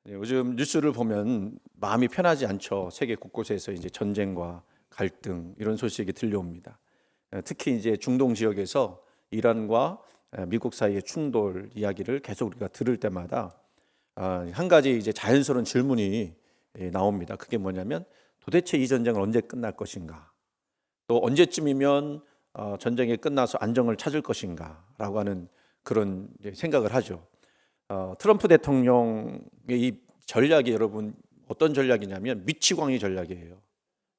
네, 요즘 뉴스를 보면 마음이 편하지 않죠. 세계 곳곳에서 이제 전쟁과 갈등 이런 소식이 들려옵니다. 특히 이제 중동 지역에서 이란과 미국 사이의 충돌 이야기를 계속 우리가 들을 때마다 한 가지 이제 자연스러운 질문이 나옵니다. 그게 뭐냐면 도대체 이 전쟁은 언제 끝날 것인가? 또 언제쯤이면 전쟁이 끝나서 안정을 찾을 것인가라고 하는 그런 이제 생각을 하죠. 트럼프 대통령의 이 전략이 여러분 어떤 전략이냐면 미치광이 전략이에요.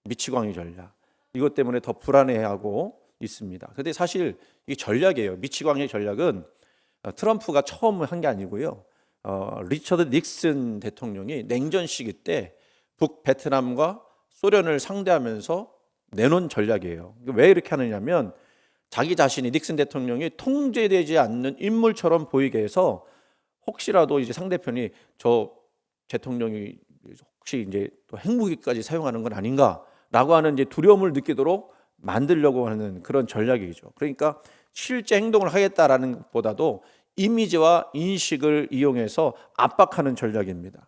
미치광이 전략. 이것 때문에 더 불안해하고 있습니다. 그런데 사실 이 전략이에요. 미치광이 전략은 트럼프가 처음 한 게 아니고요. 리처드 닉슨 대통령이 냉전 시기 때 북베트남과 소련을 상대하면서 내놓은 전략이에요. 왜 이렇게 하느냐면 자기 자신이 닉슨 대통령이 통제되지 않는 인물처럼 보이게 해서 혹시라도 이제 상대편이 저 대통령이 혹시 이제 또 핵무기까지 사용하는 건 아닌가라고 하는 이제 두려움을 느끼도록 만들려고 하는 그런 전략이죠. 그러니까 실제 행동을 하겠다라는 것보다도 이미지와 인식을 이용해서 압박하는 전략입니다.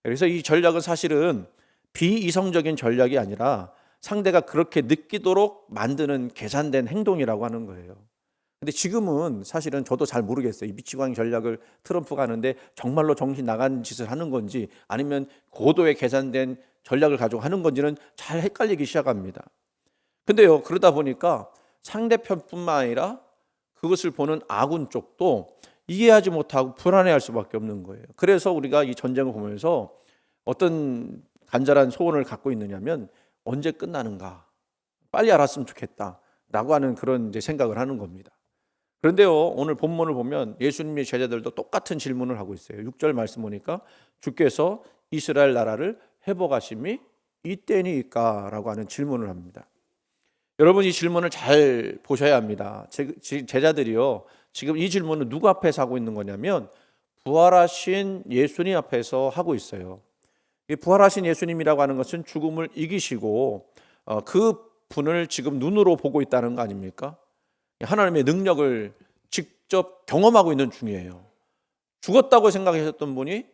그래서 이 전략은 사실은 비이성적인 전략이 아니라 상대가 그렇게 느끼도록 만드는 계산된 행동이라고 하는 거예요. 근데 지금은 사실은 저도 잘 모르겠어요. 이 미치광이 전략을 트럼프가 하는데 정말로 정신 나간 짓을 하는 건지 아니면 고도의 계산된 전략을 가지고 하는 건지는 잘 헷갈리기 시작합니다. 근데요, 그러다 보니까 상대편뿐만 아니라 그것을 보는 아군 쪽도 이해하지 못하고 불안해할 수밖에 없는 거예요. 그래서 우리가 이 전쟁을 보면서 어떤 간절한 소원을 갖고 있느냐면 언제 끝나는가, 빨리 알았으면 좋겠다라고 하는 그런 이제 생각을 하는 겁니다. 그런데요, 오늘 본문을 보면 예수님의 제자들도 똑같은 질문을 하고 있어요. 6절 말씀 보니까 주께서 이스라엘 나라를 회복하심이 이때니까라고 하는 질문을 합니다. 여러분 이 질문을 잘 보셔야 합니다. 제자들이요, 지금 이 질문은 누구 앞에서 하고 있는 거냐면 부활하신 예수님 앞에서 하고 있어요. 이 부활하신 예수님이라고 하는 것은 죽음을 이기시고 그 분을 지금 눈으로 보고 있다는 거 아닙니까? 하나님의 능력을 직접 경험하고 있는 중이에요. 죽었다고 생각하셨던 분이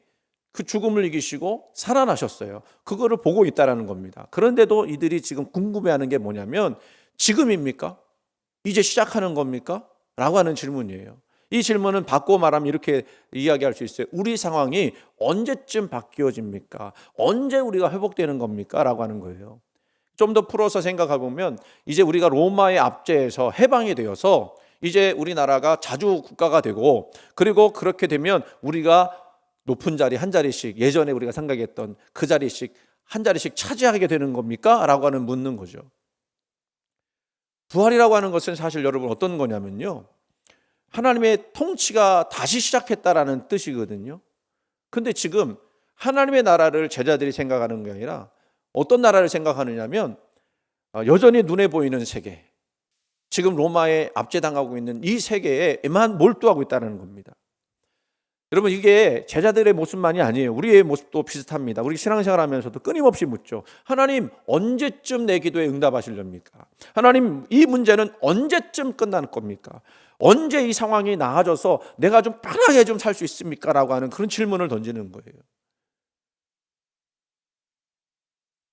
그 죽음을 이기시고 살아나셨어요. 그거를 보고 있다는 겁니다. 그런데도 이들이 지금 궁금해하는 게 뭐냐면 지금입니까? 이제 시작하는 겁니까? 라고 하는 질문이에요. 이 질문은 바꿔 말하면 이렇게 이야기할 수 있어요. 우리 상황이 언제쯤 바뀌어집니까? 언제 우리가 회복되는 겁니까? 라고 하는 거예요. 좀 더 풀어서 생각해 보면 이제 우리가 로마의 압제에서 해방이 되어서 이제 우리나라가 자주 국가가 되고 그리고 그렇게 되면 우리가 높은 자리 한 자리씩 예전에 우리가 생각했던 그 자리씩 한 자리씩 차지하게 되는 겁니까? 라고 하는 묻는 거죠. 부활이라고 하는 것은 사실 여러분 어떤 거냐면요, 하나님의 통치가 다시 시작했다라는 뜻이거든요. 근데 지금 하나님의 나라를 제자들이 생각하는 게 아니라 어떤 나라를 생각하느냐면 여전히 눈에 보이는 세계, 지금 로마에 압제당하고 있는 이 세계에만 몰두하고 있다는 겁니다. 여러분 이게 제자들의 모습만이 아니에요. 우리의 모습도 비슷합니다. 우리 신앙생활 하면서도 끊임없이 묻죠. 하나님 언제쯤 내 기도에 응답하시렵니까? 하나님 이 문제는 언제쯤 끝날 겁니까? 언제 이 상황이 나아져서 내가 좀 편하게 좀 살 수 있습니까? 라고 하는 그런 질문을 던지는 거예요.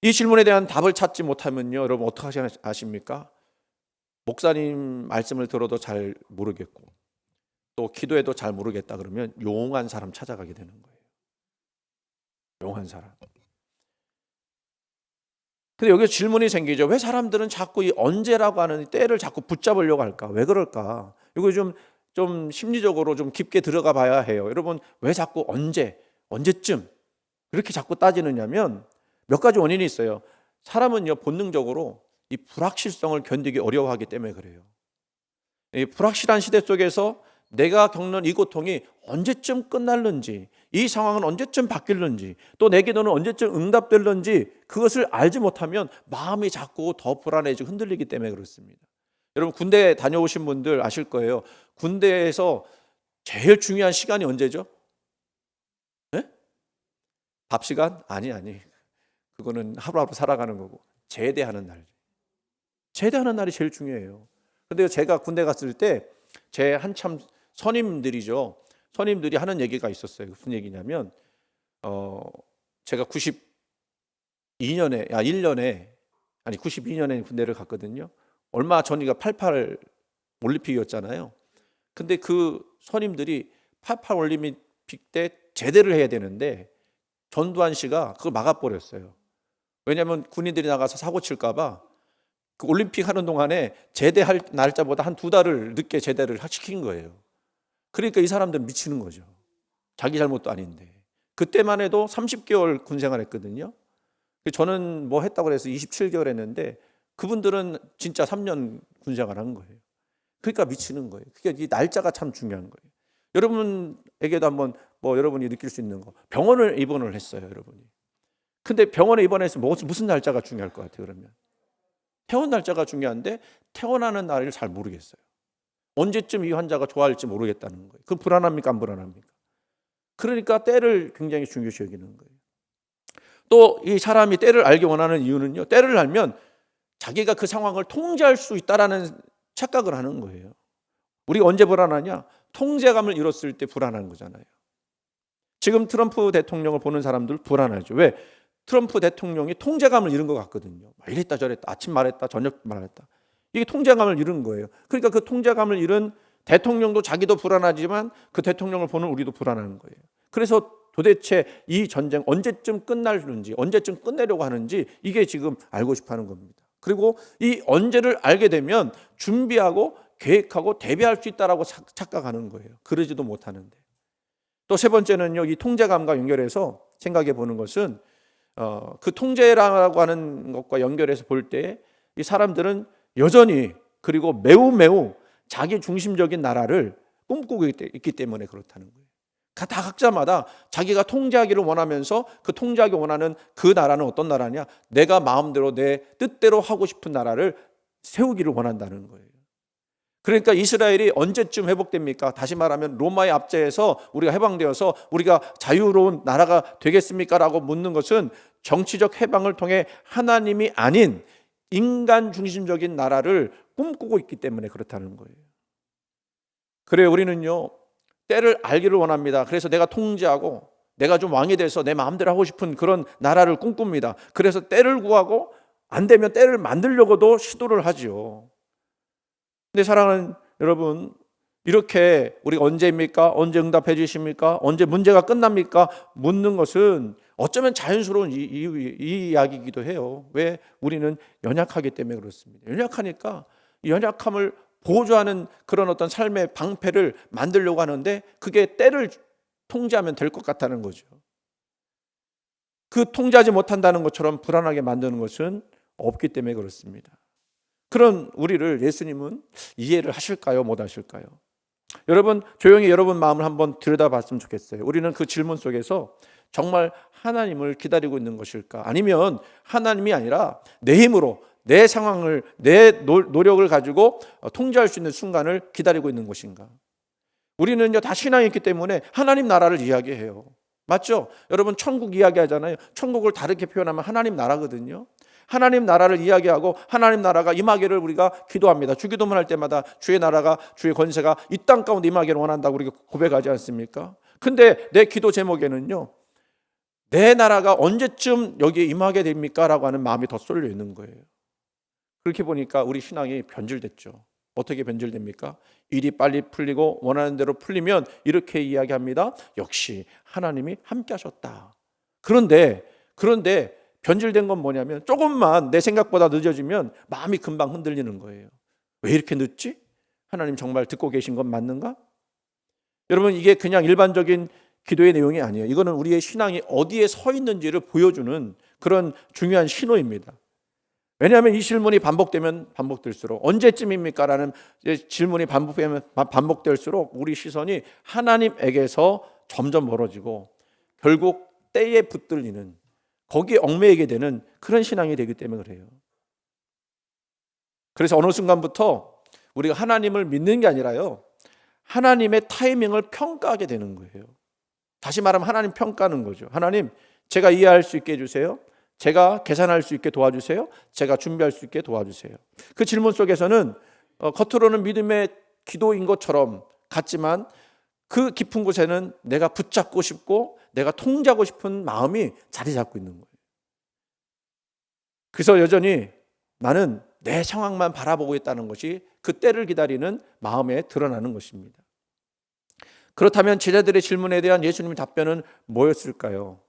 이 질문에 대한 답을 찾지 못하면요, 여러분 어떻게 하십니까? 목사님 말씀을 들어도 잘 모르겠고 또 기도해도 잘 모르겠다 그러면 용한 사람 찾아가게 되는 거예요. 용한 사람. 근데 여기서 질문이 생기죠. 왜 사람들은 자꾸 이 언제라고 하는 때를 자꾸 붙잡으려고 할까? 왜 그럴까? 이거 좀 심리적으로 좀 깊게 들어가 봐야 해요. 여러분 왜 자꾸 언제쯤 그렇게 자꾸 따지느냐면 몇 가지 원인이 있어요. 사람은요 본능적으로 이 불확실성을 견디기 어려워하기 때문에 그래요. 이 불확실한 시대 속에서 내가 겪는 이 고통이 언제쯤 끝날는지, 이 상황은 언제쯤 바뀔는지, 또 내 기도는 언제쯤 응답될는지 그것을 알지 못하면 마음이 자꾸 더 불안해지고 흔들리기 때문에 그렇습니다. 여러분 군대 다녀오신 분들 아실 거예요. 군대에서 제일 중요한 시간이 언제죠? 네? 답 시간? 아니. 그거는 하루하루 살아가는 거고 제대하는 날. 제대하는 날이 제일 중요해요. 근데 제가 군대 갔을 때 제 한참 선임들이죠. 선임들이 하는 얘기가 있었어요. 무슨 얘기냐면 제가 92년에 92년에 군대를 갔거든요. 얼마 전이가 88 올림픽이었잖아요. 근데 그 선임들이 88 올림픽 때 제대를 해야 되는데 전두환 씨가 그걸 막아버렸어요. 왜냐하면 군인들이 나가서 사고 칠까봐 그 올림픽 하는 동안에 제대할 날짜보다 한 2달을 늦게 제대를 시킨 거예요. 그러니까 이 사람들은 미치는 거죠. 자기 잘못도 아닌데. 그때만 해도 30개월 군 생활했거든요. 저는 뭐 했다고 해서 27개월 했는데 그분들은 진짜 3년 군 생활한 거예요. 그러니까 미치는 거예요. 그러니까 이 날짜가 참 중요한 거예요. 여러분에게도 한번 뭐 여러분이 느낄 수 있는 거, 병원을 입원을 했어요, 여러분이. 근데 병원에 입원해서 무슨 날짜가 중요할 것 같아요, 그러면? 퇴원 날짜가 중요한데 퇴원하는 날을 잘 모르겠어요. 언제쯤 이 환자가 좋아할지 모르겠다는 거예요. 그럼 불안합니까, 안 불안합니까? 그러니까 때를 굉장히 중요시 여기는 거예요. 또 이 사람이 때를 알기 원하는 이유는요, 때를 알면 자기가 그 상황을 통제할 수 있다라는 착각을 하는 거예요. 우리가 언제 불안하냐? 통제감을 잃었을 때 불안한 거잖아요. 지금 트럼프 대통령을 보는 사람들 불안하죠. 왜? 트럼프 대통령이 통제감을 잃은 것 같거든요. 이랬다 저랬다, 아침 말했다, 저녁 말했다. 이게 통제감을 잃은 거예요. 그러니까 그 통제감을 잃은 대통령도 자기도 불안하지만 그 대통령을 보는 우리도 불안한 거예요. 그래서 도대체 이 전쟁 언제쯤 끝날는지, 언제쯤 끝내려고 하는지 이게 지금 알고 싶어 하는 겁니다. 그리고 이 언제를 알게 되면 준비하고 계획하고 대비할 수 있다라고 착각하는 거예요. 그러지도 못하는데. 또 세 번째는요, 이 통제감과 연결해서 생각해 보는 것은 그 통제라고 하는 것과 연결해서 볼 때 이 사람들은 여전히 그리고 매우 자기 중심적인 나라를 꿈꾸고 있기 때문에 그렇다는 거예요. 다 각자마다 자기가 통제하기를 원하면서 그 통제하기 원하는 그 나라는 어떤 나라냐? 내가 마음대로 내 뜻대로 하고 싶은 나라를 세우기를 원한다는 거예요. 그러니까 이스라엘이 언제쯤 회복됩니까? 다시 말하면 로마의 압제에서 우리가 해방되어서 우리가 자유로운 나라가 되겠습니까? 라고 묻는 것은 정치적 해방을 통해 하나님이 아닌 인간 중심적인 나라를 꿈꾸고 있기 때문에 그렇다는 거예요. 그래요, 우리는요, 때를 알기를 원합니다. 그래서 내가 통제하고 내가 좀 왕이 돼서 내 마음대로 하고 싶은 그런 나라를 꿈꿉니다. 그래서 때를 구하고 안 되면 때를 만들려고도 시도를 하지요. 근데 사랑하는 여러분, 이렇게 우리가 언제입니까? 언제 응답해 주십니까? 언제 문제가 끝납니까? 묻는 것은 어쩌면 자연스러운 이 이야기이기도 해요. 왜? 우리는 연약하기 때문에 그렇습니다. 연약하니까 이 연약함을 보조하는 그런 어떤 삶의 방패를 만들려고 하는데 그게 때를 통제하면 될 것 같다는 거죠. 그 통제하지 못한다는 것처럼 불안하게 만드는 것은 없기 때문에 그렇습니다. 그런 우리를 예수님은 이해를 하실까요? 못 하실까요? 여러분, 조용히 여러분 마음을 한번 들여다봤으면 좋겠어요. 우리는 그 질문 속에서 정말 하나님을 기다리고 있는 것일까? 아니면 하나님이 아니라 내 힘으로 내 상황을, 내 노력을 가지고 통제할 수 있는 순간을 기다리고 있는 것인가? 우리는요, 다 신앙이 있기 때문에 하나님 나라를 이야기해요. 맞죠? 여러분, 천국 이야기하잖아요. 천국을 다르게 표현하면 하나님 나라거든요. 하나님 나라를 이야기하고 하나님 나라가 임하기를 우리가 기도합니다. 주기도문 할 때마다 주의 나라가, 주의 권세가 이 땅 가운데 임하기를 원한다고 우리가 고백하지 않습니까? 근데 내 기도 제목에는요, 내 나라가 언제쯤 여기에 임하게 됩니까? 라고 하는 마음이 더 쏠려 있는 거예요. 그렇게 보니까 우리 신앙이 변질됐죠. 어떻게 변질됩니까? 일이 빨리 풀리고 원하는 대로 풀리면 이렇게 이야기합니다. 역시 하나님이 함께 하셨다. 그런데 변질된 건 뭐냐면 조금만 내 생각보다 늦어지면 마음이 금방 흔들리는 거예요. 왜 이렇게 늦지? 하나님 정말 듣고 계신 건 맞는가? 여러분, 이게 그냥 일반적인 기도의 내용이 아니에요. 이거는 우리의 신앙이 어디에 서 있는지를 보여주는 그런 중요한 신호입니다. 왜냐하면 이 질문이 반복되면 반복될수록 언제쯤입니까? 라는 질문이 반복될수록 우리 시선이 하나님에게서 점점 멀어지고 결국 때에 붙들리는, 거기에 얽매이게 되는 그런 신앙이 되기 때문에 그래요. 그래서 어느 순간부터 우리가 하나님을 믿는 게 아니라요, 하나님의 타이밍을 평가하게 되는 거예요. 다시 말하면 하나님 평가하는 거죠. 하나님, 제가 이해할 수 있게 해주세요. 제가 계산할 수 있게 도와주세요. 제가 준비할 수 있게 도와주세요. 그 질문 속에서는 겉으로는 믿음의 기도인 것처럼 같지만 그 깊은 곳에는 내가 붙잡고 싶고 내가 통제하고 싶은 마음이 자리 잡고 있는 거예요. 그래서 여전히 나는 내 상황만 바라보고 있다는 것이 그 때를 기다리는 마음에 드러나는 것입니다. 그렇다면 제자들의 질문에 대한 예수님의 답변은 뭐였을까요?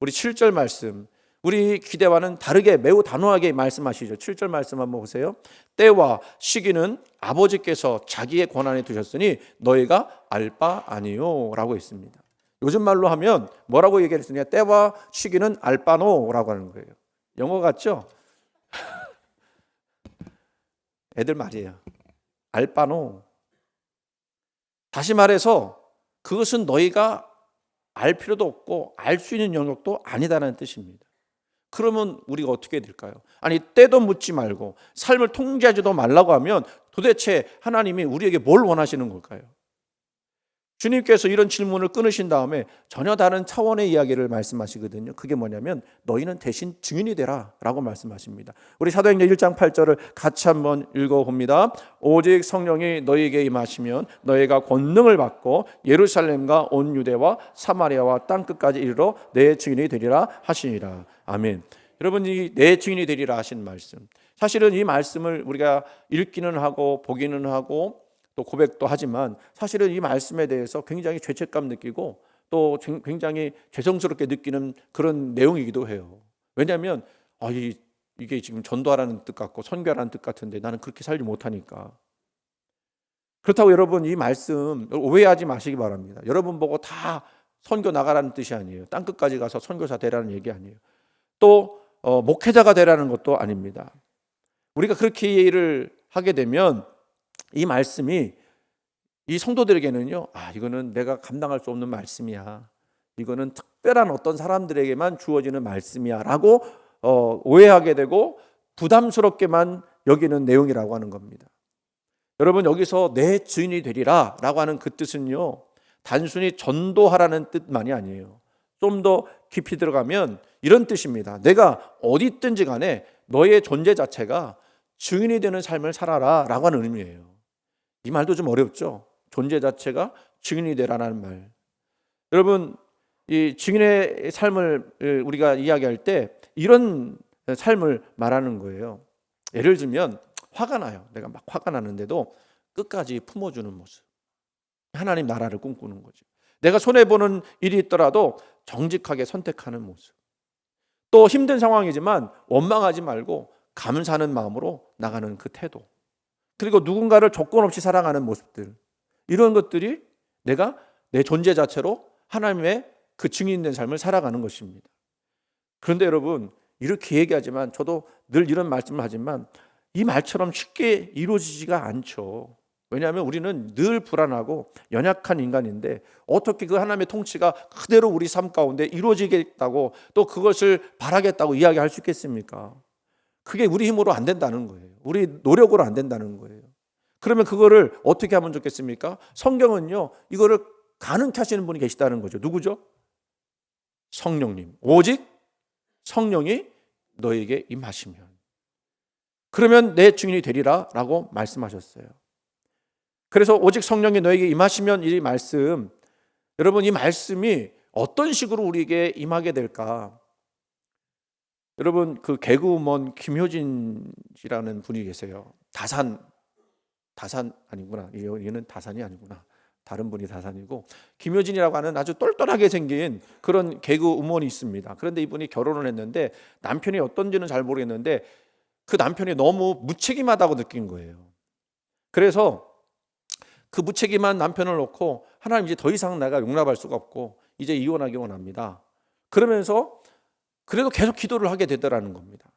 우리 7절 말씀, 우리 기대와는 다르게 매우 단호하게 말씀하시죠. 7절 말씀 한번 보세요. 때와 시기는 아버지께서 자기의 권한에 두셨으니 너희가 알 바 아니요 라고 했습니다. 요즘 말로 하면 뭐라고 얘기했으냐? 때와 시기는 알바노라고 하는 거예요. 영어 같죠? 애들 말이에요. 알바노. 다시 말해서 그것은 너희가 알 필요도 없고 알 수 있는 영역도 아니다라는 뜻입니다. 그러면 우리가 어떻게 될까요? 아니, 때도 묻지 말고 삶을 통제하지도 말라고 하면 도대체 하나님이 우리에게 뭘 원하시는 걸까요? 주님께서 이런 질문을 끊으신 다음에 전혀 다른 차원의 이야기를 말씀하시거든요. 그게 뭐냐면 너희는 대신 증인이 되라 라고 말씀하십니다. 우리 사도행전 1장 8절을 같이 한번 읽어봅니다. 오직 성령이 너희에게 임하시면 너희가 권능을 받고 예루살렘과 온 유대와 사마리아와 땅끝까지 이르러 내 증인이 되리라 하시니라. 아멘. 여러분, 이 내 증인이 되리라 하신 말씀, 사실은 이 말씀을 우리가 읽기는 하고 보기는 하고 또 고백도 하지만 사실은 이 말씀에 대해서 굉장히 죄책감 느끼고 또 굉장히 죄송스럽게 느끼는 그런 내용이기도 해요. 왜냐하면 이게 지금 전도하라는 뜻 같고 선교하라는 뜻 같은데 나는 그렇게 살지 못하니까. 그렇다고 여러분 이 말씀 오해하지 마시기 바랍니다. 여러분 보고 다 선교 나가라는 뜻이 아니에요. 땅끝까지 가서 선교사 되라는 얘기 아니에요. 또 목회자가 되라는 것도 아닙니다. 우리가 그렇게 이해를 하게 되면 이 말씀이 이 성도들에게는요, 이거는 내가 감당할 수 없는 말씀이야, 이거는 특별한 어떤 사람들에게만 주어지는 말씀이야 라고 오해하게 되고 부담스럽게만 여기는 내용이라고 하는 겁니다. 여러분, 여기서 내 증인이 되리라 라고 하는 그 뜻은요, 단순히 전도하라는 뜻만이 아니에요. 좀 더 깊이 들어가면 이런 뜻입니다. 내가 어디 있든지 간에 너의 존재 자체가 증인이 되는 삶을 살아라 라고 하는 의미예요. 이 말도 좀 어렵죠? 존재 자체가 증인이 되라는 말. 여러분, 이 증인의 삶을 우리가 이야기할 때 이런 삶을 말하는 거예요. 예를 들면 화가 나요. 내가 막 화가 나는데도 끝까지 품어주는 모습. 하나님 나라를 꿈꾸는 거죠. 내가 손해보는 일이 있더라도 정직하게 선택하는 모습. 또 힘든 상황이지만 원망하지 말고 감사하는 마음으로 나가는 그 태도. 그리고 누군가를 조건 없이 사랑하는 모습들, 이런 것들이 내가 내 존재 자체로 하나님의 그 증인된 삶을 살아가는 것입니다. 그런데 여러분, 이렇게 얘기하지만 저도 늘 이런 말씀을 하지만 이 말처럼 쉽게 이루어지지가 않죠. 왜냐하면 우리는 늘 불안하고 연약한 인간인데 어떻게 그 하나님의 통치가 그대로 우리 삶 가운데 이루어지겠다고 또 그것을 바라겠다고 이야기할 수 있겠습니까? 그게 우리 힘으로 안 된다는 거예요. 우리 노력으로 안 된다는 거예요. 그러면 그거를 어떻게 하면 좋겠습니까? 성경은요, 이거를 가능케 하시는 분이 계시다는 거죠. 누구죠? 성령님. 오직 성령이 너에게 임하시면 그러면 내 증인이 되리라 라고 말씀하셨어요. 그래서 오직 성령이 너에게 임하시면, 이 말씀, 여러분 이 말씀이 어떤 식으로 우리에게 임하게 될까? 여러분, 그 개그우먼 김효진 씨라는 분이 계세요. 다산 아니구나. 얘는 다산이 아니구나. 다른 분이 다산이고, 김효진이라고 하는 아주 똘똘하게 생긴 그런 개그우먼이 있습니다. 그런데 이분이 결혼을 했는데 남편이 어떤지는 잘 모르겠는데 그 남편이 너무 무책임하다고 느낀 거예요. 그래서 그 무책임한 남편을 놓고 하나님, 이제 더 이상 내가 용납할 수가 없고 이제 이혼하기 원합니다. 그러면서 그래도 계속 기도를 하게 되더라는 겁니다.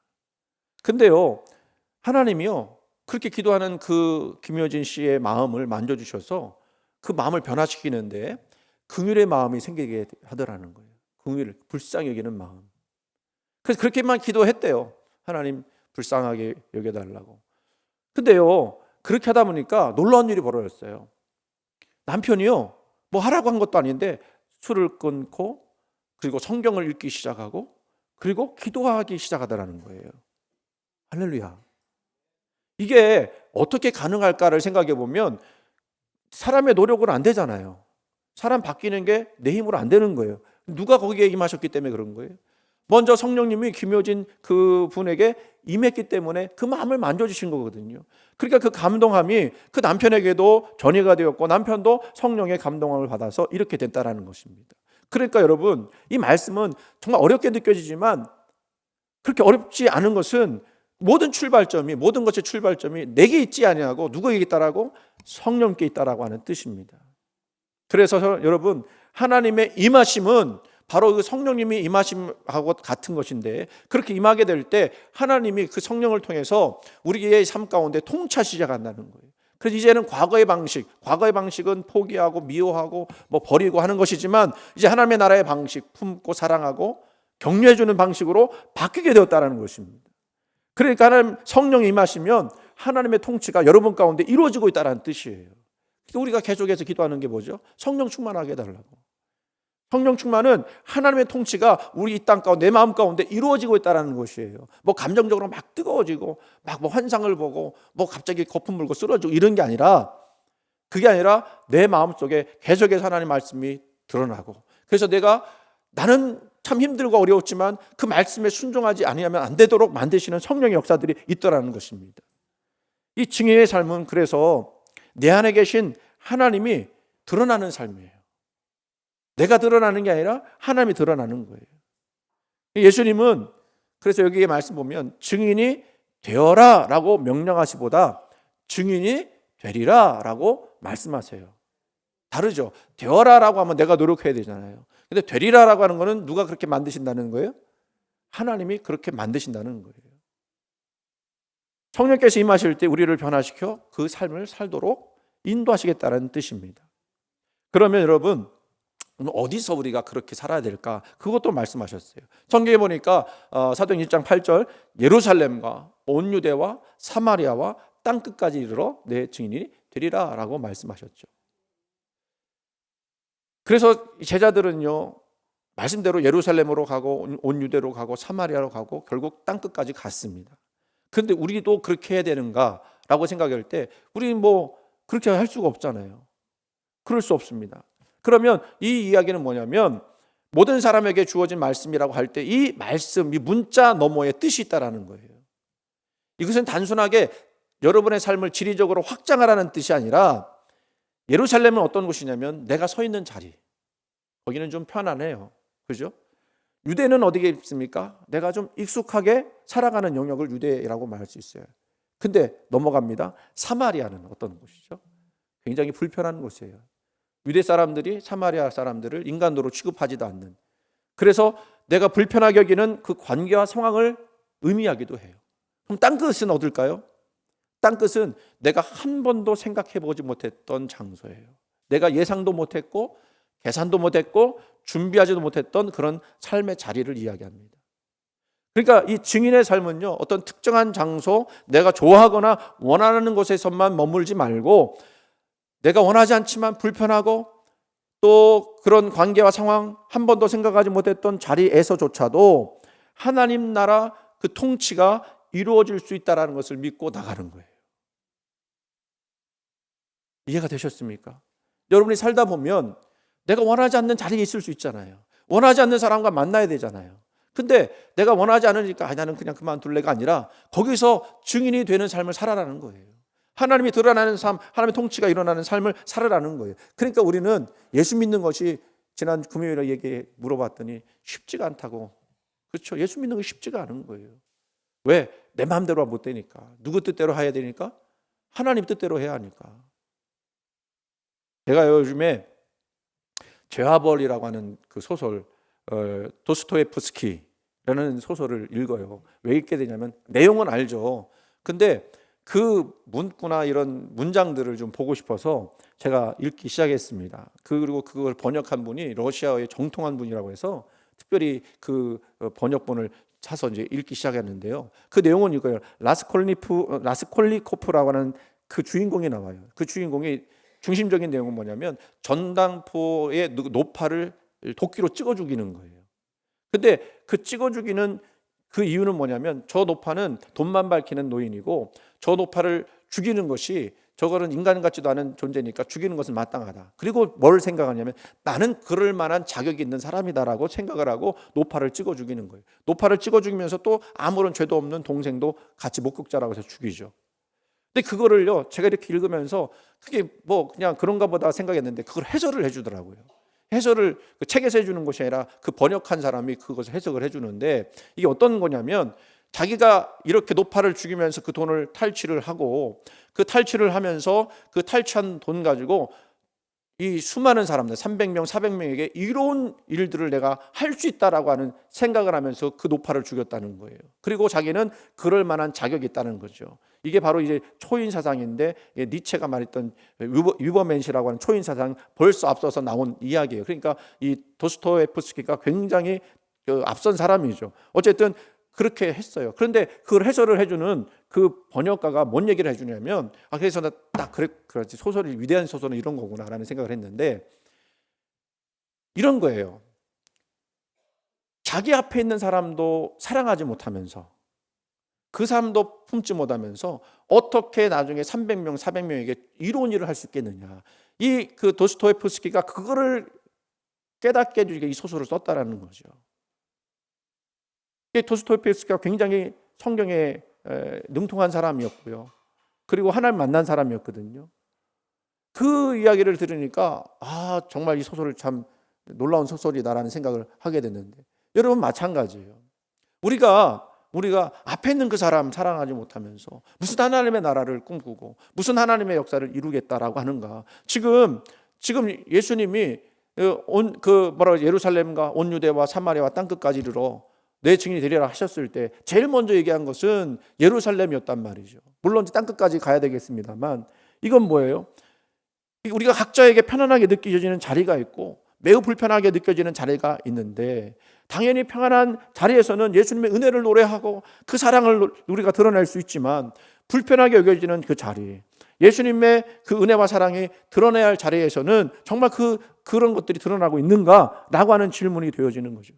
근데요, 하나님이요, 그렇게 기도하는 그 김효진 씨의 마음을 만져주셔서 그 마음을 변화시키는데 긍휼의 마음이 생기게 하더라는 거예요. 긍휼을, 불쌍히 여기는 마음. 그래서 그렇게만 기도했대요. 하나님 불쌍하게 여겨달라고. 근데요, 그렇게 하다 보니까 놀라운 일이 벌어졌어요. 남편이요, 뭐 하라고 한 것도 아닌데 술을 끊고 그리고 성경을 읽기 시작하고 그리고 기도하기 시작하더라는 거예요. 할렐루야. 이게 어떻게 가능할까를 생각해 보면 사람의 노력은 안 되잖아요. 사람 바뀌는 게 내 힘으로 안 되는 거예요. 누가 거기에 임하셨기 때문에 그런 거예요. 먼저 성령님이 김효진 그 분에게 임했기 때문에 그 마음을 만져주신 거거든요. 그러니까 그 감동함이 그 남편에게도 전이가 되었고 남편도 성령의 감동함을 받아서 이렇게 됐다라는 것입니다. 그러니까 여러분, 이 말씀은 정말 어렵게 느껴지지만 그렇게 어렵지 않은 것은 모든 것의 출발점이 내게 있지 아니하고 누구에게 있다라고? 성령께 있다라고 하는 뜻입니다. 그래서 여러분, 하나님의 임하심은 바로 그 성령님이 임하심하고 같은 것인데, 그렇게 임하게 될 때 하나님이 그 성령을 통해서 우리의 삶 가운데 통치하시기 시작한다는 거예요. 그래서 이제는 과거의 방식은 포기하고 미워하고 버리고 하는 것이지만, 이제 하나님의 나라의 방식, 품고 사랑하고 격려해 주는 방식으로 바뀌게 되었다는 것입니다. 그러니까 하나님 성령이 임하시면 하나님의 통치가 여러분 가운데 이루어지고 있다는 뜻이에요. 우리가 계속해서 기도하는 게 뭐죠? 성령 충만하게 해달라고. 성령 충만은 하나님의 통치가 우리 이 땅 가운데, 내 마음 가운데 이루어지고 있다는 것이에요. 감정적으로 막 뜨거워지고 막 환상을 보고 갑자기 거품 물고 쓰러지고 이런 게 아니라, 그게 아니라 내 마음 속에 계속해서 하나님 말씀이 드러나고, 그래서 나는 참 힘들고 어려웠지만 그 말씀에 순종하지 아니하면 안 되도록 만드시는 성령의 역사들이 있더라는 것입니다. 이 증인의 삶은 그래서 내 안에 계신 하나님이 드러나는 삶이에요. 내가 드러나는 게 아니라 하나님이 드러나는 거예요. 예수님은 그래서 여기에 말씀 보면 증인이 되어라 라고 명령하시보다 증인이 되리라 라고 말씀하세요. 다르죠. 되어라 라고 하면 내가 노력해야 되잖아요. 근데 되리라 라고 하는 거는 누가 그렇게 만드신다는 거예요? 하나님이 그렇게 만드신다는 거예요. 성령께서 임하실 때 우리를 변화시켜 그 삶을 살도록 인도하시겠다는 뜻입니다. 그러면 여러분, 어디서 우리가 그렇게 살아야 될까? 그것도 말씀하셨어요. 성경에 보니까 사도행 1장 8절, 예루살렘과 온 유대와 사마리아와 땅끝까지 이르러 내 증인이 되리라 라고 말씀하셨죠. 그래서 제자들은요, 말씀대로 예루살렘으로 가고 온 유대로 가고 사마리아로 가고 결국 땅끝까지 갔습니다. 그런데 우리도 그렇게 해야 되는가라고 생각할 때 우리 그렇게 할 수가 없잖아요. 그럴 수 없습니다. 그러면 이 이야기는 뭐냐면, 모든 사람에게 주어진 말씀이라고 할 때 이 말씀, 이 문자 너머에 뜻이 있다라는 거예요. 이것은 단순하게 여러분의 삶을 지리적으로 확장하라는 뜻이 아니라, 예루살렘은 어떤 곳이냐면 내가 서 있는 자리, 거기는 좀 편안해요. 그죠? 유대는 어디에 있습니까? 내가 좀 익숙하게 살아가는 영역을 유대라고 말할 수 있어요. 근데 넘어갑니다. 사마리아는 어떤 곳이죠? 굉장히 불편한 곳이에요. 유대 사람들이 사마리아 사람들을 인간도로 취급하지도 않는, 그래서 내가 불편하게 여기는 그 관계와 상황을 의미하기도 해요. 그럼 땅끝은 어딜까요? 땅끝은 내가 한 번도 생각해 보지 못했던 장소예요. 내가 예상도 못했고 계산도 못했고 준비하지도 못했던 그런 삶의 자리를 이야기합니다. 그러니까 이 증인의 삶은요, 어떤 특정한 장소, 내가 좋아하거나 원하는 곳에서만 머물지 말고, 내가 원하지 않지만 불편하고 또 그런 관계와 상황, 한 번도 생각하지 못했던 자리에서조차도 하나님 나라 그 통치가 이루어질 수 있다는 것을 믿고 나가는 거예요. 이해가 되셨습니까? 여러분이 살다 보면 내가 원하지 않는 자리에 있을 수 있잖아요. 원하지 않는 사람과 만나야 되잖아요. 근데 내가 원하지 않으니까 나는 그냥 그만둘래가 아니라 거기서 증인이 되는 삶을 살아라는 거예요. 하나님이 드러나는 삶, 하나님의 통치가 일어나는 삶을 살아라는 거예요. 그러니까 우리는 예수 믿는 것이, 지난 금요일에 얘기 물어봤더니 쉽지가 않다고. 그렇죠. 예수 믿는 거 쉽지가 않은 거예요. 왜? 내 마음대로 못 되니까. 누구 뜻대로 해야 되니까? 하나님 뜻대로 해야 하니까. 제가 요즘에 죄와 벌이라고 하는 그 소설, 도스토옙스키라는 소설을 읽어요. 왜 읽게 되냐면, 내용은 알죠. 근데 그 문구나 이런 문장들을 좀 보고 싶어서 제가 읽기 시작했습니다. 그리고 그걸 번역한 분이 러시아의 정통한 분이라고 해서 특별히 그 번역본을 사서 이제 읽기 시작했는데요. 그 내용은 이거예요. 라스콜리코프라고 하는 그 주인공이 나와요. 그 주인공이 중심적인 내용은 뭐냐면, 전당포의 노파를 도끼로 찍어 죽이는 거예요. 근데 그 찍어 죽이는 그 이유는 뭐냐면, 저 노파는 돈만 밝히는 노인이고 저 노파를 죽이는 것이 저거는 인간 같지도 않은 존재니까 죽이는 것은 마땅하다. 그리고 뭘 생각하냐면 나는 그럴 만한 자격이 있는 사람이다라고 생각을 하고 노파를 찍어 죽이는 거예요. 노파를 찍어 죽이면서 또 아무런 죄도 없는 동생도 같이 목격자라고 해서 죽이죠. 근데 그거를요, 제가 이렇게 읽으면서 그게 뭐 그냥 그런가 보다 생각했는데 그걸 해설을 해주더라고요. 해설을 그 책에서 해주는 것이 아니라 그 번역한 사람이 그것을 해석을 해주는데, 이게 어떤 거냐면 자기가 이렇게 노파를 죽이면서 그 돈을 탈취를 하고, 그 탈취를 하면서 그 탈취한 돈 가지고 이 수많은 사람들 300명 400명에게 이로운 일들을 내가 할 수 있다라고 하는 생각을 하면서 그 노파를 죽였다는 거예요. 그리고 자기는 그럴 만한 자격이 있다는 거죠. 이게 바로 이제 초인 사상인데, 니체가 말했던 위버맨시라고 하는 초인 사상 벌써 앞서서 나온 이야기예요. 그러니까 이 도스토옙스키가 굉장히 앞선 사람이죠. 어쨌든 그렇게 했어요. 그런데 그걸 해설을 해주는 그 번역가가 뭔 얘기를 해주냐면, 그래서 나 딱 그렇지, 소설이 위대한 소설은 이런 거구나라는 생각을 했는데, 이런 거예요. 자기 앞에 있는 사람도 사랑하지 못하면서, 그 사람도 품지 못하면서 어떻게 나중에 300명, 400명에게 이로운 일을 할 수 있겠느냐. 이 그 도스토옙스키가 그거를 깨닫게 해주기 이 소설을 썼다라는 거죠. 도스토옙스키가 굉장히 성경에 능통한 사람이었고요. 그리고 하나님 만난 사람이었거든요. 그 이야기를 들으니까 정말 이 소설을 참 놀라운 소설이다라는 생각을 하게 됐는데, 여러분 마찬가지예요. 우리가 앞에 있는 그 사람 사랑하지 못하면서 무슨 하나님의 나라를 꿈꾸고 무슨 하나님의 역사를 이루겠다라고 하는가. 지금 예수님이 예루살렘과 온 유대와 사마리아와 땅끝까지 이르러 내 증인이 되리라 하셨을 때 제일 먼저 얘기한 것은 예루살렘이었단 말이죠. 물론 땅끝까지 가야 되겠습니다만, 이건 뭐예요? 우리가 각자에게 편안하게 느껴지는 자리가 있고 매우 불편하게 느껴지는 자리가 있는데, 당연히 평안한 자리에서는 예수님의 은혜를 노래하고 그 사랑을 우리가 드러낼 수 있지만, 불편하게 여겨지는 그 자리, 예수님의 그 은혜와 사랑이 드러내야 할 자리에서는 정말 그런 것들이 드러나고 있는가라고 하는 질문이 되어지는 거죠.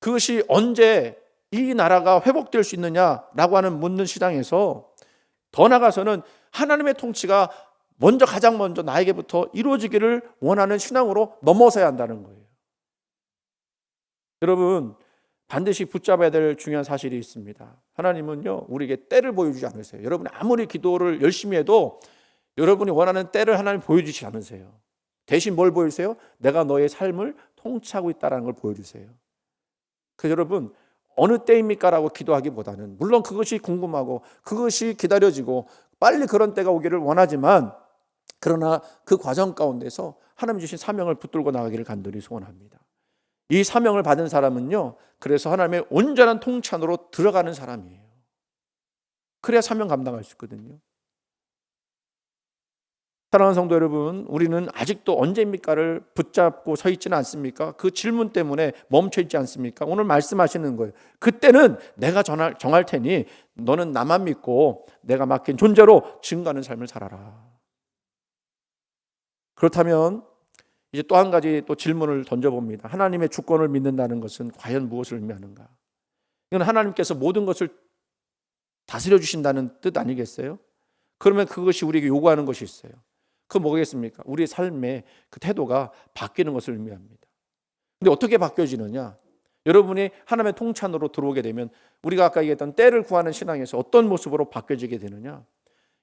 그것이 언제 이 나라가 회복될 수 있느냐라고 하는 묻는 시장에서, 더 나아가서는 하나님의 통치가 가장 먼저 나에게부터 이루어지기를 원하는 신앙으로 넘어서야 한다는 거예요. 여러분, 반드시 붙잡아야 될 중요한 사실이 있습니다. 하나님은요, 우리에게 때를 보여주지 않으세요. 여러분이 아무리 기도를 열심히 해도 여러분이 원하는 때를 하나님 보여주지 않으세요. 대신 뭘 보여주세요? 내가 너의 삶을 통치하고 있다는 걸 보여주세요. 그래서 여러분, 어느 때입니까? 라고 기도하기보다는, 물론 그것이 궁금하고 그것이 기다려지고 빨리 그런 때가 오기를 원하지만, 그러나 그 과정 가운데서 하나님 주신 사명을 붙들고 나가기를 간절히 소원합니다. 이 사명을 받은 사람은요, 그래서 하나님의 온전한 통치 안으로 들어가는 사람이에요. 그래야 사명 감당할 수 있거든요. 사랑하는 성도 여러분, 우리는 아직도 언제입니까를 붙잡고 서 있지는 않습니까? 그 질문 때문에 멈춰 있지 않습니까? 오늘 말씀하시는 거예요. 그때는 내가 정할 테니 너는 나만 믿고 내가 맡긴 존재로 증거하는 삶을 살아라. 그렇다면 이제 또 한 가지 또 질문을 던져봅니다. 하나님의 주권을 믿는다는 것은 과연 무엇을 의미하는가? 이건 하나님께서 모든 것을 다스려 주신다는 뜻 아니겠어요? 그러면 그것이 우리에게 요구하는 것이 있어요. 그건 뭐겠습니까? 우리의 삶의 그 태도가 바뀌는 것을 의미합니다. 근데 어떻게 바뀌어지느냐? 여러분이 하나님의 통치 안으로 들어오게 되면 우리가 아까 얘기했던 때를 구하는 신앙에서 어떤 모습으로 바뀌어지게 되느냐?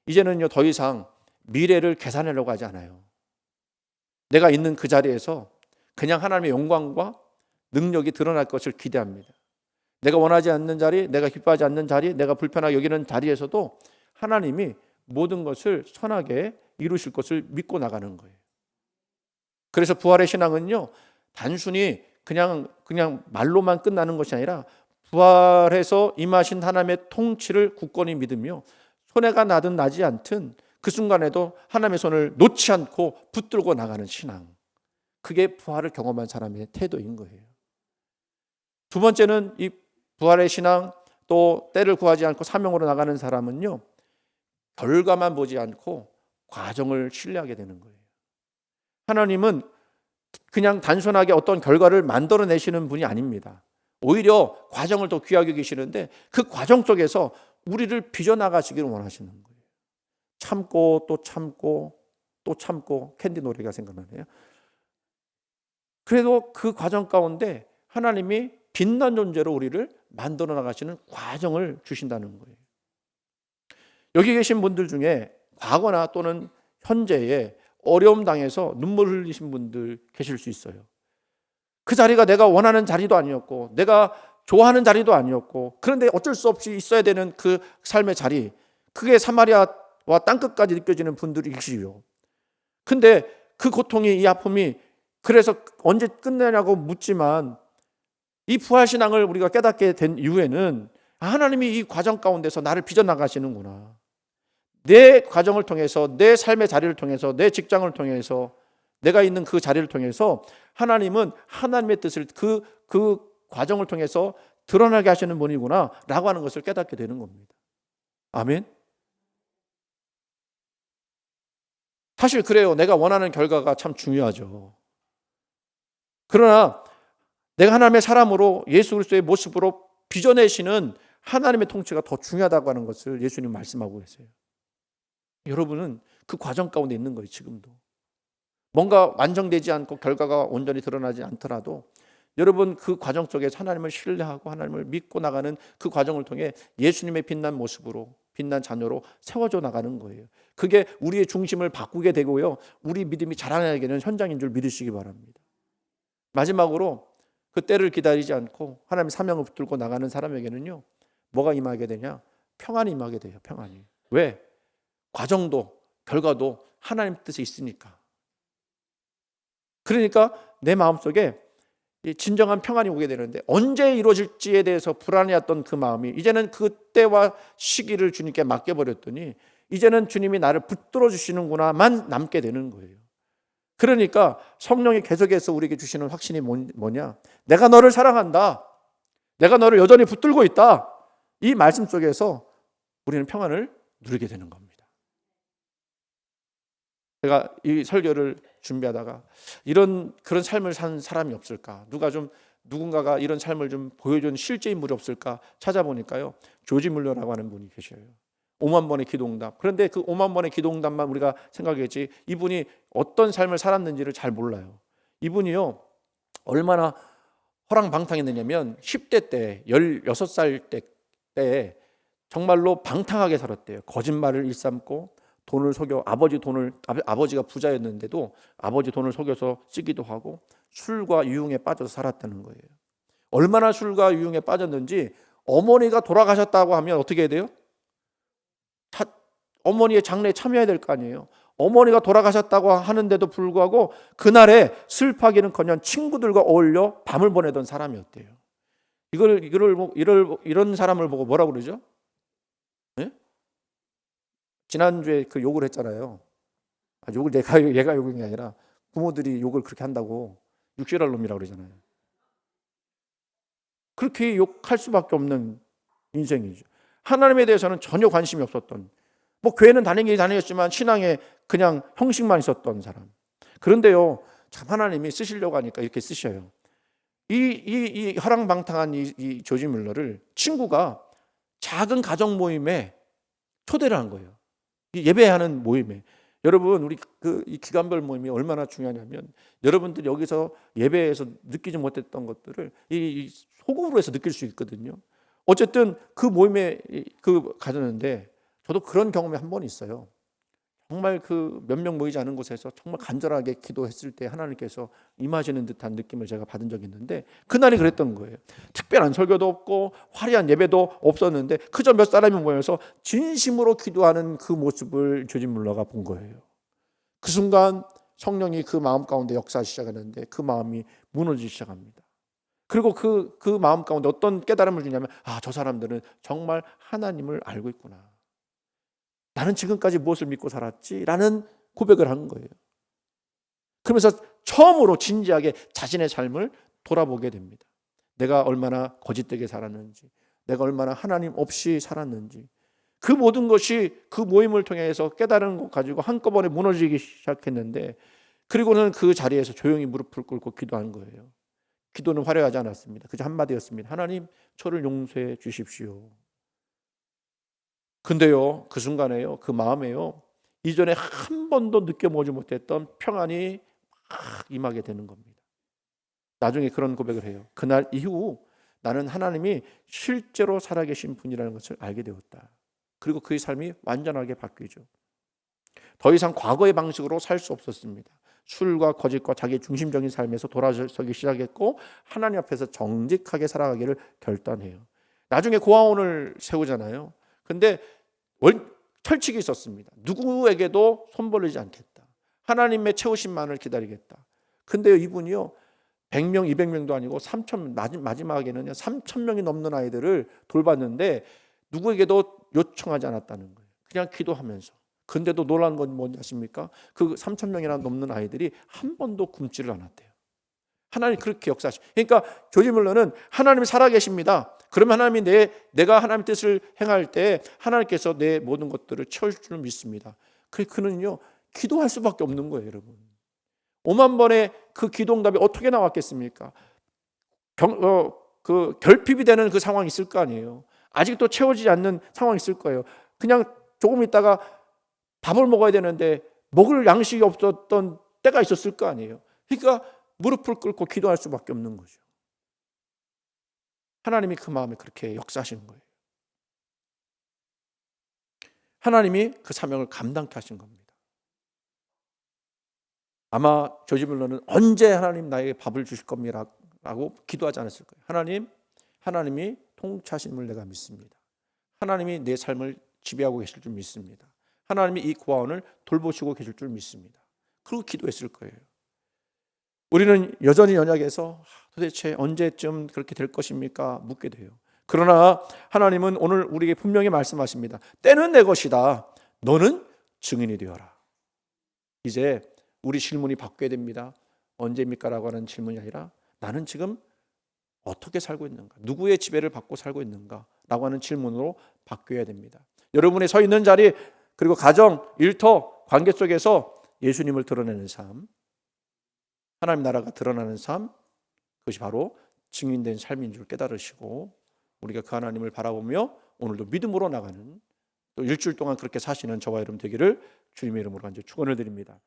이제는요, 더 이상 미래를 계산하려고 하지 않아요. 내가 있는 그 자리에서 그냥 하나님의 영광과 능력이 드러날 것을 기대합니다. 내가 원하지 않는 자리, 내가 기뻐하지 않는 자리, 내가 불편하게 여기는 자리에서도 하나님이 모든 것을 선하게 이루실 것을 믿고 나가는 거예요. 그래서 부활의 신앙은요, 단순히 그냥 말로만 끝나는 것이 아니라 부활해서 임하신 하나님의 통치를 굳건히 믿으며 손해가 나든 나지 않든 그 순간에도 하나님의 손을 놓지 않고 붙들고 나가는 신앙. 그게 부활을 경험한 사람의 태도인 거예요. 두 번째는 이 부활의 신앙, 또 때를 구하지 않고 사명으로 나가는 사람은요, 결과만 보지 않고 과정을 신뢰하게 되는 거예요. 하나님은 그냥 단순하게 어떤 결과를 만들어내시는 분이 아닙니다. 오히려 과정을 더 귀하게 계시는데 그 과정 속에서 우리를 빚어나가시기를 원하시는 거예요. 참고 또 참고 또 참고, 캔디 노래가 생각나네요. 그래도 그 과정 가운데 하나님이 빛난 존재로 우리를 만들어 나가시는 과정을 주신다는 거예요. 여기 계신 분들 중에 과거나 또는 현재에 어려움 당해서 눈물 흘리신 분들 계실 수 있어요. 그 자리가 내가 원하는 자리도 아니었고 내가 좋아하는 자리도 아니었고, 그런데 어쩔 수 없이 있어야 되는 그 삶의 자리, 그게 사마리아와 땅끝까지 느껴지는 분들이 계시요. 근데 그 고통이, 이 아픔이 그래서 언제 끝내냐고 묻지만, 이 부활신앙을 우리가 깨닫게 된 이후에는 하나님이 이 과정 가운데서 나를 빚어나가시는구나. 내 과정을 통해서, 내 삶의 자리를 통해서, 내 직장을 통해서, 내가 있는 그 자리를 통해서 하나님은 하나님의 뜻을 그 과정을 통해서 드러나게 하시는 분이구나 라고 하는 것을 깨닫게 되는 겁니다. 아멘. 사실 그래요. 내가 원하는 결과가 참 중요하죠. 그러나 내가 하나님의 사람으로 예수 그리스도의 모습으로 빚어내시는 하나님의 통치가 더 중요하다고 하는 것을 예수님 말씀하고 계세요. 여러분은 그 과정 가운데 있는 거예요. 지금도 뭔가 완성되지 않고 결과가 온전히 드러나지 않더라도 여러분 그 과정 속에서 하나님을 신뢰하고 하나님을 믿고 나가는 그 과정을 통해 예수님의 빛난 모습으로, 빛난 자녀로 세워져 나가는 거예요. 그게 우리의 중심을 바꾸게 되고요, 우리 믿음이 자라나게는 현장인 줄 믿으시기 바랍니다. 마지막으로 그 때를 기다리지 않고 하나님의 사명을 붙들고 나가는 사람에게는요, 뭐가 임하게 되냐? 평안이 임하게 돼요. 평안이. 왜? 과정도 결과도 하나님 뜻에 있으니까. 그러니까 내 마음속에 진정한 평안이 오게 되는데, 언제 이루어질지에 대해서 불안해했던 그 마음이 이제는 그때와 시기를 주님께 맡겨버렸더니 이제는 주님이 나를 붙들어 주시는구나만 남게 되는 거예요. 그러니까 성령이 계속해서 우리에게 주시는 확신이 뭐냐? 내가 너를 사랑한다. 내가 너를 여전히 붙들고 있다. 이 말씀 속에서 우리는 평안을 누리게 되는 겁니다. 제가 이 설교를 준비하다가 그런 삶을 산 사람이 없을까? 누군가가 이런 삶을 좀 보여준 실제 인물이 없을까 찾아보니까요, 조지 물러라고 하는 분이 계셔요. 5만 번의 기도응답. 그런데 그 5만 번의 기도응답만 우리가 생각했지, 이분이 어떤 삶을 살았는지를 잘 몰라요. 이분이요, 얼마나 허랑방탕했느냐면 10대 때, 16살 때에 정말로 방탕하게 살았대요. 거짓말을 일삼고 돈을 속여, 아버지가 부자였는데도 아버지 돈을 속여서 쓰기도 하고 술과 유흥에 빠져서 살았다는 거예요. 얼마나 술과 유흥에 빠졌는지, 어머니가 돌아가셨다고 하면 어떻게 해야 돼요? 어머니의 장례에 참여해야 될 거 아니에요. 어머니가 돌아가셨다고 하는데도 불구하고 그날에 슬퍼하기는커녕 친구들과 어울려 밤을 보내던 사람이었대요. 이런 사람을 보고 뭐라고 그러죠? 네? 지난주에 그 욕을 했잖아요. 욕을 얘가 욕인 게 아니라 부모들이 욕을 그렇게 한다고 육실할 놈이라고 그러잖아요. 그렇게 욕할 수밖에 없는 인생이죠. 하나님에 대해서는 전혀 관심이 없었던, 교회는 다니겠지만 신앙에 그냥 형식만 있었던 사람. 그런데요, 참 하나님이 쓰시려고 하니까 이렇게 쓰셔요. 이 허랑방탕한 이 조지 물러를 친구가 작은 가정 모임에 초대를 한 거예요. 예배하는 모임에. 여러분, 우리 이 기간별 모임이 얼마나 중요하냐면, 여러분들이 여기서 예배에서 느끼지 못했던 것들을 이 소금으로 해서 느낄 수 있거든요. 어쨌든 그 모임에 가졌는데, 저도 그런 경험이 한 번 있어요. 정말 몇 명 모이지 않은 곳에서 정말 간절하게 기도했을 때 하나님께서 임하시는 듯한 느낌을 제가 받은 적이 있는데, 그날이 그랬던 거예요. 특별한 설교도 없고 화려한 예배도 없었는데 그저 몇 사람이 모여서 진심으로 기도하는 그 모습을 조지 물러가 본 거예요. 그 순간 성령이 그 마음 가운데 역사하기 시작하는데 그 마음이 무너지기 시작합니다. 그리고 그 마음 가운데 어떤 깨달음을 주냐면, 저 사람들은 정말 하나님을 알고 있구나. 나는 지금까지 무엇을 믿고 살았지? 라는 고백을 한 거예요. 그러면서 처음으로 진지하게 자신의 삶을 돌아보게 됩니다. 내가 얼마나 거짓되게 살았는지, 내가 얼마나 하나님 없이 살았는지, 그 모든 것이 그 모임을 통해서 깨달은 것 가지고 한꺼번에 무너지기 시작했는데, 그리고는 그 자리에서 조용히 무릎을 꿇고 기도한 거예요. 기도는 화려하지 않았습니다. 그저 한마디였습니다. 하나님, 저를 용서해 주십시오. 근데요, 그 순간에요, 그 마음에요, 이전에 한 번도 느껴보지 못했던 평안이 막 임하게 되는 겁니다. 나중에 그런 고백을 해요. 그날 이후 나는 하나님이 실제로 살아계신 분이라는 것을 알게 되었다. 그리고 그의 삶이 완전하게 바뀌죠. 더 이상 과거의 방식으로 살 수 없었습니다. 술과 거짓과 자기 중심적인 삶에서 돌아서기 시작했고 하나님 앞에서 정직하게 살아가기를 결단해요. 나중에 고아원을 세우잖아요. 근데 철칙이 있었습니다. 누구에게도 손 벌리지 않겠다. 하나님의 채우심만을 기다리겠다. 근데 이분이요 100명, 200명도 아니고 3,000, 마지막에는 3,000명이 넘는 아이들을 돌봤는데 누구에게도 요청하지 않았다는 거예요. 그냥 기도하면서. 근데도 놀라운 건 뭔지 아십니까? 그 3,000명이나 넘는 아이들이 한 번도 굶지를 않았대요. 하나님 그렇게 역사하시. 그러니까 조지 뮬러는 하나님이 살아계십니다. 그러면 하나님이 내가 하나님의 뜻을 행할 때 하나님께서 내 모든 것들을 채워줄 줄 믿습니다. 그는요 기도할 수밖에 없는 거예요, 여러분. 5만 번의 그 기도응답이 어떻게 나왔겠습니까? 그 결핍이 되는 그 상황이 있을 거 아니에요. 아직도 채워지지 않는 상황이 있을 거예요. 그냥 조금 있다가 밥을 먹어야 되는데 먹을 양식이 없었던 때가 있었을 거 아니에요. 그러니까 무릎을 꿇고 기도할 수밖에 없는 거죠. 하나님이 그 마음에 그렇게 역사하시는 거예요. 하나님이 그 사명을 감당케 하신 겁니다. 아마 조지 뮬러는 언제 하나님 나에게 밥을 주실 겁니다 라고 기도하지 않았을 거예요. 하나님이 통치하심을 내가 믿습니다. 하나님이 내 삶을 지배하고 계실 줄 믿습니다. 하나님이 이 고아원을 돌보시고 계실 줄 믿습니다. 그리고 기도했을 거예요. 우리는 여전히 연약해서 도대체 언제쯤 그렇게 될 것입니까? 묻게 돼요. 그러나 하나님은 오늘 우리에게 분명히 말씀하십니다. 때는 내 것이다. 너는 증인이 되어라. 이제 우리 질문이 바뀌어야 됩니다. 언제입니까? 라고 하는 질문이 아니라 나는 지금 어떻게 살고 있는가? 누구의 지배를 받고 살고 있는가? 라고 하는 질문으로 바뀌어야 됩니다. 여러분의 서 있는 자리 그리고 가정, 일터, 관계 속에서 예수님을 드러내는 삶, 하나님 나라가 드러나는 삶, 그것이 바로 증인된 삶인 줄 깨달으시고 우리가 그 하나님을 바라보며 오늘도 믿음으로 나가는 또 일주일 동안 그렇게 사시는 저와 여러분 되기를 주님의 이름으로 간절히 축원을 드립니다.